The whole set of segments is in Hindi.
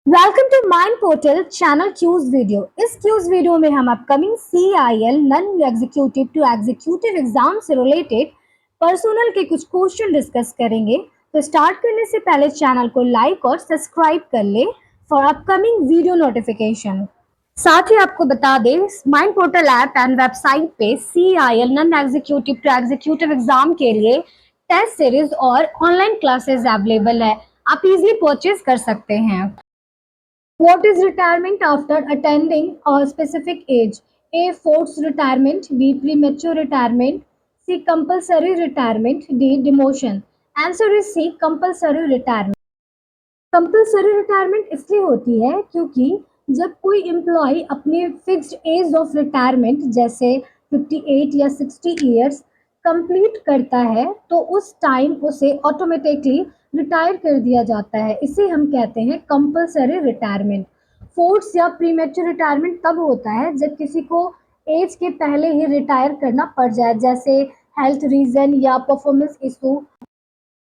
Welcome to Mind Portal channel quiz video. इस क्यूज वीडियो में हम upcoming CIL non executive to executive exam से रिलेटेड पर्सनल के कुछ क्वेश्चन डिस्कस करेंगे। तो स्टार्ट करने से पहले चैनल को लाइक और सब्सक्राइब कर ले फॉर अपकमिंग वीडियो नोटिफिकेशन। साथ ही आपको बता दें, Mind Portal app and website पे CIL non executive to executive exam के लिए टेस्ट सीरीज और ऑनलाइन क्लासेस अवेलेबल है। आप इजीली परचेज कर सकते हैं। What is retirement after attending a specific age? A. Forced retirement. B. Premature retirement. C. Compulsory retirement. D. Demotion. Answer is C. Compulsory retirement. Compulsory retirement इसलिए होती है क्योंकि जब कोई एम्प्लॉय अपने फिक्स्ड एज ऑफ रिटायरमेंट जैसे 58 या 60 ईयर्स कंप्लीट करता है तो उस टाइम उसे ऑटोमेटिकली रिटायर कर दिया जाता है। इसे हम कहते हैं कंपल्सरी रिटायरमेंट। फोर्स या प्रीमेच्योर रिटायरमेंट तब होता है जब किसी को एज के पहले ही रिटायर करना पड़ जाए, जैसे हेल्थ रीजन या परफॉर्मेंस इशू।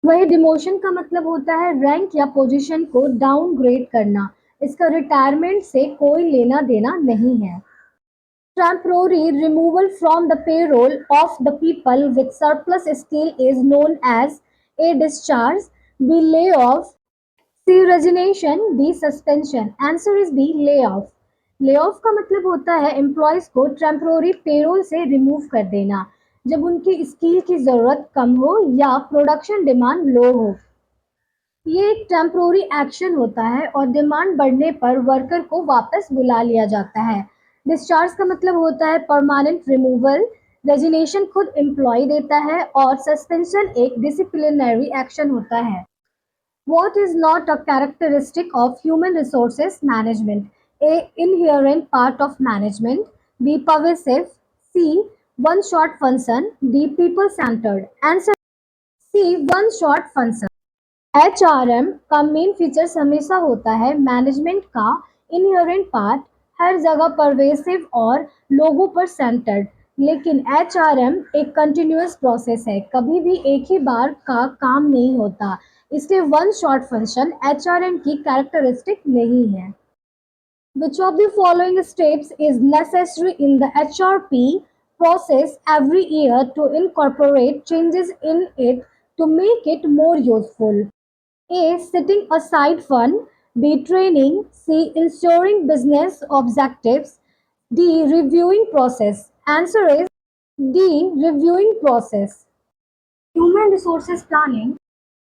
वही डिमोशन का मतलब होता है रैंक या पोजीशन को डाउनग्रेड करना। इसका रिटायरमेंट से कोई लेना देना नहीं है। Temporary removal from the payroll of the people with surplus skill is known as A. Discharge, B. Layoff, C. Resignation, D. Suspension. Answer is B. Layoff. Layoff का मतलब होता है एम्प्लॉयज को टेम्पोररी पेरोल से रिमूव कर देना जब उनकी स्किल की ज़रूरत कम हो या प्रोडक्शन डिमांड लो हो। ये एक टेम्पोररी एक्शन होता है और डिमांड बढ़ने पर वर्कर को वापस बुला लिया जाता है। डिस्चार्ज का मतलब होता है परमानेंट रिमूवल। रेजिग्नेशन खुद एम्प्लॉय देता है और सस्पेंशन एक डिसिप्लिनरी एक्शन होता है। What is not a characteristic of human resources management? A. Inherent part of management. B. Pervasive. C. One-shot function. D. People-centered. Answer C. One-shot function. HRM का मेन फीचर्स हमेशा होता है मैनेजमेंट का इनहेरेंट पार्ट, हर जगह परवेसिव और लोगों पर सेंटर्ड। लेकिन HRM एक कंटिन्यूअस प्रोसेस है, कभी भी एक ही बार का काम नहीं होता, इसलिए वन शॉट फंक्शन HRM की कैरेक्टरिस्टिक नहीं है। Which of the following steps is necessary in the HRP process every year to incorporate changes in it to make it more useful? A. Setting aside fund. B. Training. C. Ensuring business objectives. D. Reviewing process. Answer is D. Reviewing process. Human resources planning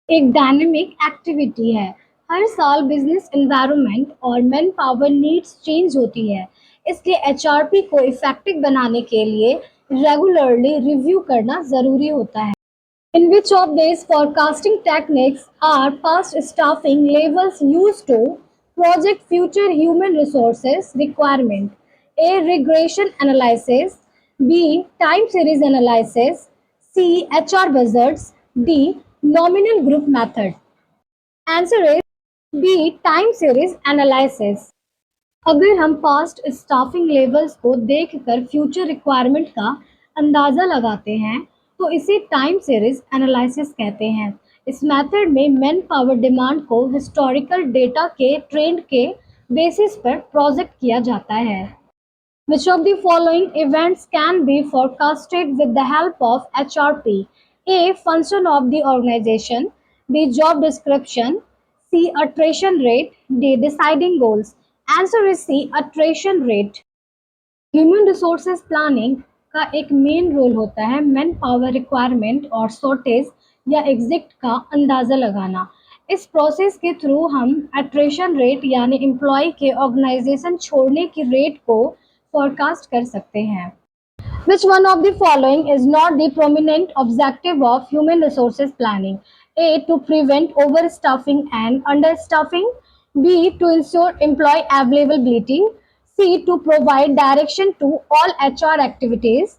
एक डायनेमिक एक्टिविटी है। हर साल बिजनेस एनवायरनमेंट और मैन पावर नीड्स चेंज होती है, इसलिए HRP को इफेक्टिव बनाने के लिए रेगुलरली रिव्यू करना ज़रूरी होता है। In which of these forecasting techniques are past staffing levels used to project future human resources requirement? A. Regression analysis. B. Time series analysis. C. HR buzzards. D. Nominal group method. Answer is B. Time series analysis. अगर हम पास्ट स्टाफिंग लेवल्स को देखकर फ्यूचर रिक्वायरमेंट का अंदाज़ा लगाते हैं तो इसे टाइम सीरीज एनालिसिस कहते हैं। इस मेथड में मैन पावर डिमांड को हिस्टोरिकल डेटा के ट्रेंड के बेसिस पर प्रोजेक्ट किया जाता है। Which of the following events can be forecasted with the help of HRP? A. Function of the organization. B. Job description. C. Attrition rate. D. Deciding goals. Answer is C. Attrition rate. Human resources planning का एक मेन रोल होता है मैन पावर रिक्वायरमेंट और शॉर्टेज या एग्जिट का अंदाज़ा लगाना। इस प्रोसेस के थ्रू हम अट्रेशन रेट यानी एम्प्लॉय के ऑर्गेनाइजेशन छोड़ने की रेट को फोरकास्ट कर सकते हैं। Which one of the following is not the prominent objective of human resources planning? A. To prevent overstaffing and understaffing. B. To ensure employee availability. C. To provide direction to all HR activities.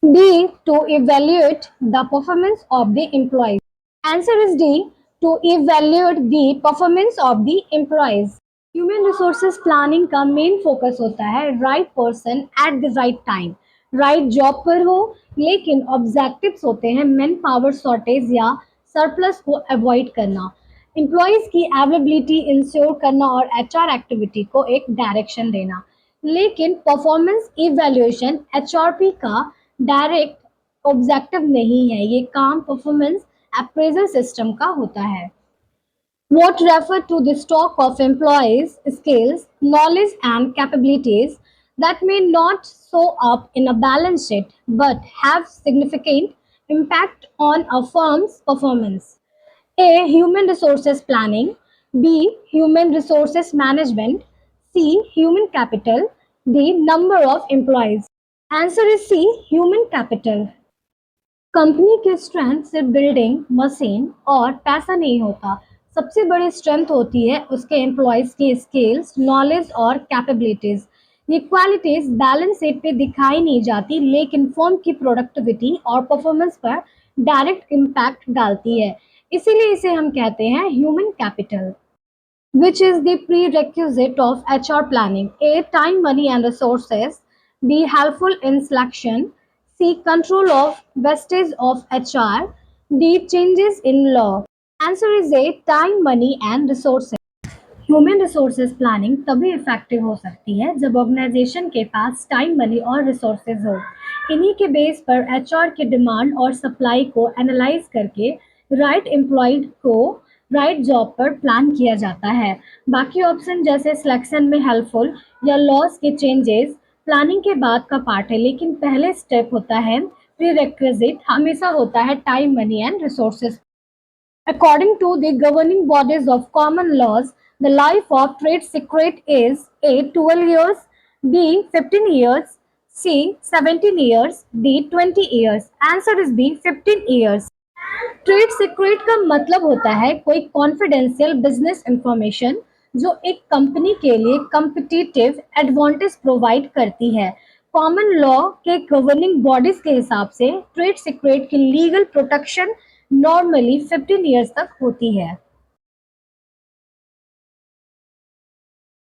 D. To evaluate the performance of the employees. Answer is D. To evaluate the performance of the employees. Human resources planning का मेन फोकस होता है right person at the right time, right job पर हो, लेकिन ऑब्जेक्टिव्स होते हैं मैन पावर शॉर्टेज या सरप्लस को अवॉइड करना। एम्प्लॉयज की अवेलेबिलिटी इंश्योर करना और एचआर एक्टिविटी को एक डायरेक्शन देना। लेकिन परफॉर्मेंस इवैल्यूएशन एचआरपी का डायरेक्ट ऑब्जेक्टिव नहीं है, ये काम परफॉर्मेंस अप्रेजल सिस्टम का होता है। What refer to the stock of employees' skills, knowledge, and capabilities that may not show up in a balance sheet but have significant impact on a firm's performance. A. Human resources planning. B. Human resources management. C. Human capital. D. Number of employees. Answer is C. Human capital. Company की स्ट्रेंथ सिर्फ बिल्डिंग, मशीन और पैसा नहीं होता। सबसे बड़ी स्ट्रेंथ होती है उसके एम्प्लॉयज की स्किल्स, नॉलेज और कैपेबिलिटीज। ये क्वालिटीज बैलेंस शीट पे दिखाई नहीं जाती लेकिन फर्म की प्रोडक्टिविटी और परफॉर्मेंस पर डायरेक्ट इम्पैक्ट डालती है। इसीलिए इसे हम कहते हैं human capital. Which is the prerequisite of HR planning? A. Time, money, and resources. B. Helpful in selection. C. Control of wastage of HR. D. Changes in law. Answer is A. Time, money, and resources. Human resources planning तभी इफेक्टिव हो सकती है जब ऑर्गेनाइजेशन के पास टाइम, मनी और रिसोर्सेज हो। इन्हीं के बेस पर एचआर के डिमांड और सप्लाई को एनालाइज करके राइट एम्प्लॉयड को राइट जॉब पर प्लान किया जाता है। बाकी ऑप्शन जैसे सिलेक्शन में हेल्पफुल या लॉस के चेंजेस प्लानिंग के बाद का पार्ट है, लेकिन पहले स्टेप होता है प्रीरेक्विजिट हमेशा होता है time, money and resources. According to the governing bodies of common laws, the life of trade secret is A. 12 years, B. 15 years, C. 17 years, D. 20 years. Answer is B. 15 years. Trade secret का मतलब होता है कोई कॉन्फिडेंशियल बिजनेस इंफॉर्मेशन जो एक कंपनी के लिए कम्पिटिटिव एडवांटेज प्रोवाइड करती है। कॉमन लॉ के गवर्निंग बॉडीज के हिसाब से ट्रेड सीक्रेट की लीगल प्रोटेक्शन नॉर्मली 15 इयर्स तक होती है।